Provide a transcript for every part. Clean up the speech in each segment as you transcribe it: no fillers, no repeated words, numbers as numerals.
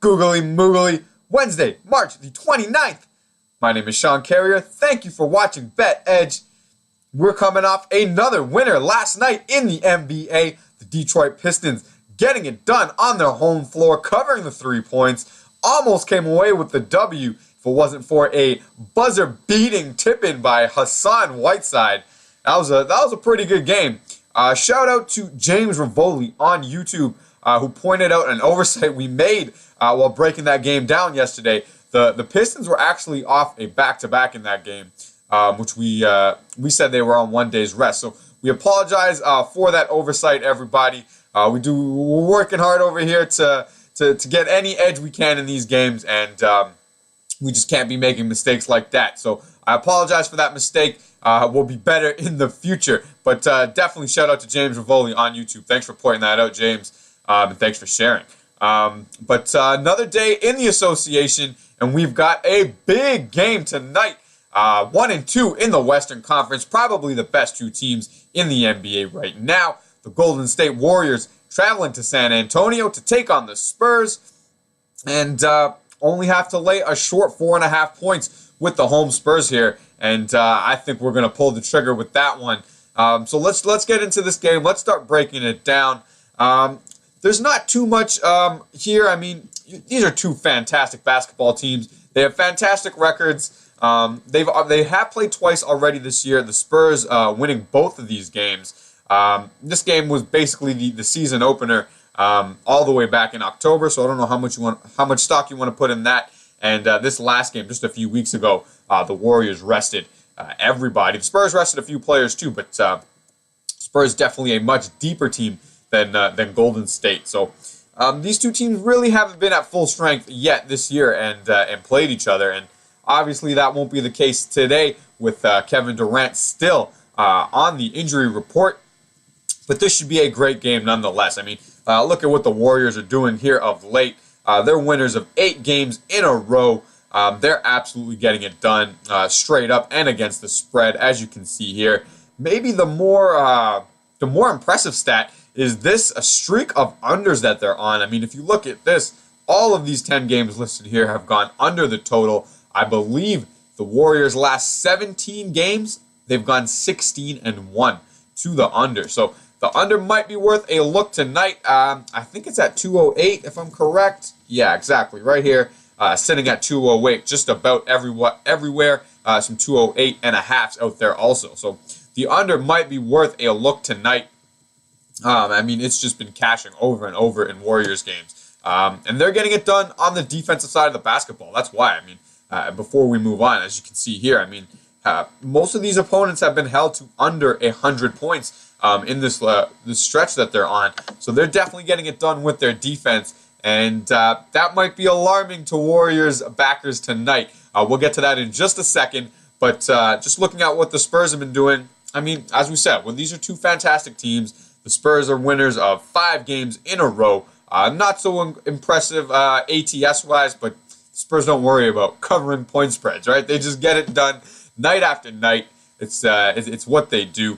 Googly Moogly, Wednesday, March the 29th. My name is Sean Carrier. Thank you for watching Bet Edge. We're coming off another winner last night in the NBA. The Detroit Pistons getting it done on their home floor, covering the 3 points. Almost came away with the W if it wasn't for a buzzer-beating tip-in by Hassan Whiteside. That was a pretty good game. Shout out to James Rivoli on YouTube, who pointed out an oversight we made while breaking that game down yesterday. The Pistons were actually off a back-to-back in that game, which we said they were on 1 day's rest. So we apologize for that oversight, everybody. We're working hard over here to get any edge we can in these games, and we just can't be making mistakes like that. So I apologize for that mistake. We'll be better in the future. But definitely shout out to James Rivoli on YouTube. Thanks for pointing that out, James, and thanks for sharing. But another day in the association, and we've got a big game tonight. 1 and 2 in the Western Conference, probably the best 2 teams in the NBA right now. The Golden State Warriors traveling to San Antonio to take on the Spurs, and only have to lay a short 4.5 points with the home Spurs here. And I think we're going to pull the trigger with that one. So let's get into this game. Let's start breaking it down. There's not too much here. I mean, these are 2 fantastic basketball teams. They have fantastic records. They have played twice already this year. The Spurs winning both of these games. This game was basically the season opener all the way back in October. So I don't know how much stock you want to put in that. And this last game, just a few weeks ago, the Warriors rested everybody. The Spurs rested a few players too, but Spurs definitely a much deeper team than Golden State. So these 2 teams really haven't been at full strength yet this year and played each other. And obviously that won't be the case today with Kevin Durant still on the injury report. But this should be a great game nonetheless. I mean, look at what the Warriors are doing here of late. They're winners of 8 games in a row. They're absolutely getting it done straight up and against the spread, as you can see here. Maybe the more impressive stat is this a streak of unders that they're on. I mean, if you look at this, all of these 10 games listed here have gone under the total. I believe the Warriors' last 17 games, they've gone 16-1 to the under. So the under might be worth a look tonight. I think it's at 208 if I'm correct. Yeah, exactly. Right here, sitting at 208, just about everywhere. Some 208.5s out there also. So the under might be worth a look tonight. I mean, it's just been cashing over and over in Warriors games. And they're getting it done on the defensive side of the basketball. That's why. I mean, before we move on, as you can see here, I mean, most of these opponents have been held to under 100 points in this stretch that they're on. So they're definitely getting it done with their defense. And that might be alarming to Warriors backers tonight. We'll get to that in just a second. But just looking at what the Spurs have been doing, I mean, as we said, well, these are 2 fantastic teams. The Spurs are winners of 5 games in a row. Not so impressive ATS-wise, but Spurs don't worry about covering point spreads, right? They just get it done night after night. It's what they do.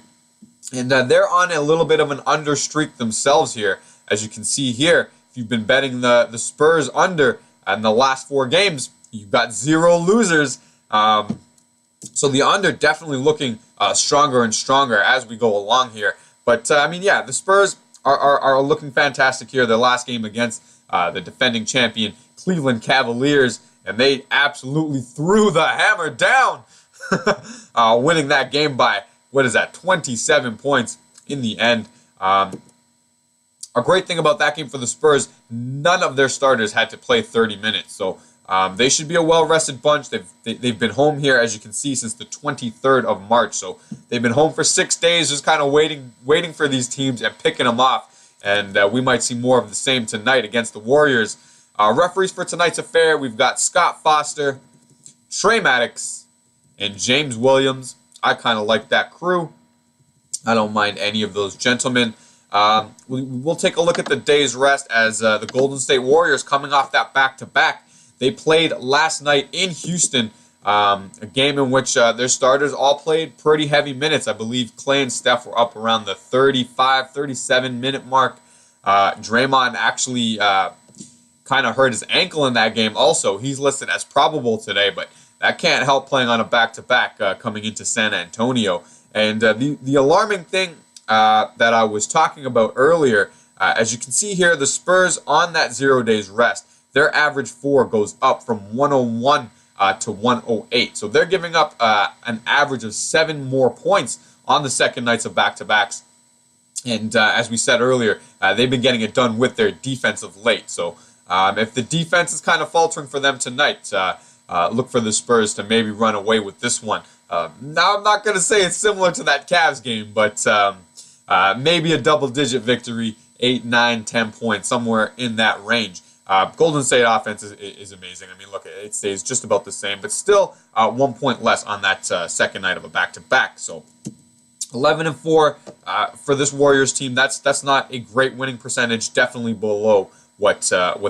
And they're on a little bit of an under streak themselves here. As you can see here, if you've been betting the Spurs under in the last 4 games, you've got 0 losers. So the under definitely looking stronger and stronger as we go along here. But, I mean, yeah, the Spurs are looking fantastic here. Their last game against the defending champion Cleveland Cavaliers, and they absolutely threw the hammer down, winning that game by, 27 points in the end. A great thing about that game for the Spurs, none of their starters had to play 30 minutes. So they should be a well-rested bunch. They've been home here, as you can see, since the 23rd of March. So they've been home for 6 days, just kind of waiting for these teams and picking them off. And we might see more of the same tonight against the Warriors. Referees for tonight's affair, we've got Scott Foster, Trey Maddox, and James Williams. I kind of like that crew. I don't mind any of those gentlemen. We'll take a look at the day's rest as the Golden State Warriors coming off that back-to-back. They played last night in Houston, a game in which their starters all played pretty heavy minutes. I believe Clay and Steph were up around the 35, 37-minute mark. Draymond actually kind of hurt his ankle in that game also. He's listed as probable today, but that can't help playing on a back-to-back coming into San Antonio. And the alarming thing that I was talking about earlier, as you can see here, the Spurs on that 0 days rest, their average for goes up from 101 to 108. So they're giving up an average of 7 more points on the second nights of back-to-backs. And as we said earlier, they've been getting it done with their defense of late. So if the defense is kind of faltering for them tonight, look for the Spurs to maybe run away with this one. Now, I'm not going to say it's similar to that Cavs game, but maybe a double-digit victory, 8, 9, 10 points, somewhere in that range. Golden State offense is amazing. I mean, look, it stays just about the same, but still 1 point less on that second night of a back-to-back. So 11-4 for this Warriors team. That's not a great winning percentage. Definitely below what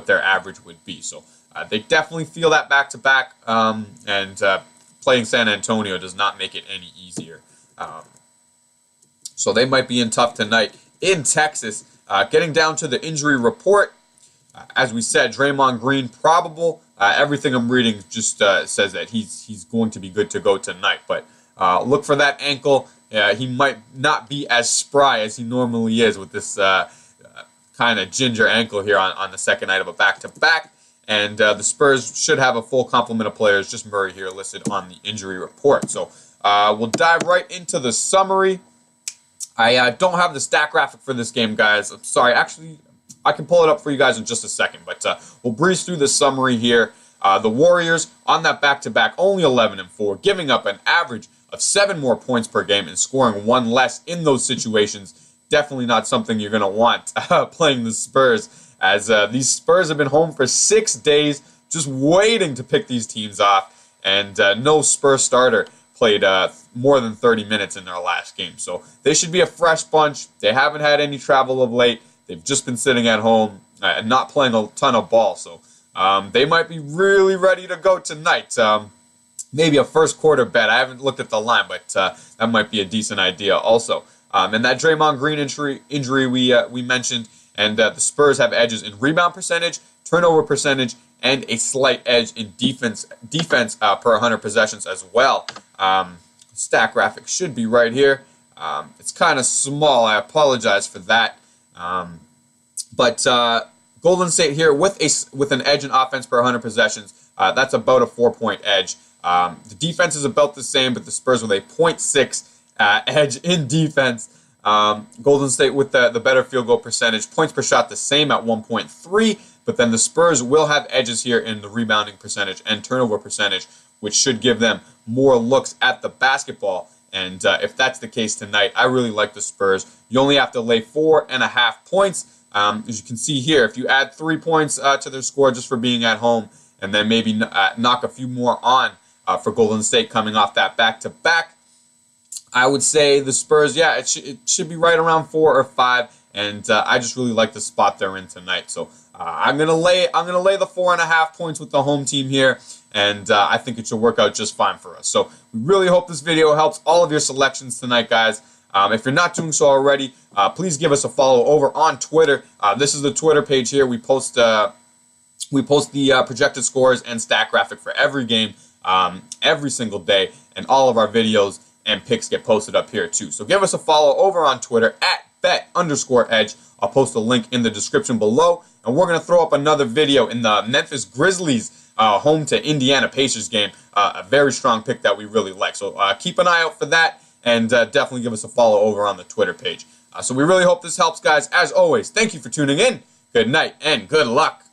their average would be. So they definitely feel that back-to-back, and playing San Antonio does not make it any easier. So they might be in tough tonight in Texas. Getting down to the injury report, as we said, Draymond Green probable. Everything I'm reading just says that he's going to be good to go tonight. But look for that ankle. He might not be as spry as he normally is with this kind of ginger ankle here on the second night of a back-to-back. And the Spurs should have a full complement of players. Just Murray here listed on the injury report. So we'll dive right into the summary. I don't have the stat graphic for this game, guys. I'm sorry. Actually, I can pull it up for you guys in just a second. But we'll breeze through the summary here. The Warriors on that back-to-back, only 11-4, giving up an average of 7 more points per game and scoring 1 less in those situations. Definitely not something you're going to want playing the Spurs, as these Spurs have been home for 6 days, just waiting to pick these teams off, and no Spurs starter played more than 30 minutes in their last game. So they should be a fresh bunch. They haven't had any travel of late. They've just been sitting at home and not playing a ton of ball. So they might be really ready to go tonight. Maybe a first quarter bet. I haven't looked at the line, but that might be a decent idea also. And that Draymond Green injury we mentioned, and the Spurs have edges in rebound percentage, turnover percentage, and a slight edge in defense per 100 possessions as well. Stat graphic should be right here. It's kind of small. I apologize for that. But Golden State here with an edge in offense per 100 possessions. That's about a 4-point edge. The defense is about the same, but the Spurs with a 0.6 edge in defense. Golden State with the better field goal percentage. Points per shot the same at 1.3, but then the Spurs will have edges here in the rebounding percentage and turnover percentage, which should give them more looks at the basketball. And if that's the case tonight, I really like the Spurs. You only have to lay 4.5 points. As you can see here, if you add 3 points to their score just for being at home, and then maybe knock a few more on for Golden State coming off that back-to-back, I would say the Spurs, yeah, it should be right around 4 or 5, and I just really like the spot they're in tonight. So I'm gonna lay the 4.5 points with the home team here, and I think it should work out just fine for us. So we really hope this video helps all of your selections tonight, guys. If you're not doing so already, please give us a follow over on Twitter. This is the Twitter page here. We post the projected scores and stat graphic for every game every single day, and all of our videos and picks get posted up here too. So give us a follow over on Twitter at bet_edge. I'll post a link in the description below, and we're going to throw up another video in the Memphis Grizzlies home to Indiana Pacers game. A very strong pick that we really like. So keep an eye out for that, and definitely give us a follow over on the Twitter page. So we really hope this helps, guys. As always, thank you for tuning in. Good night and good luck.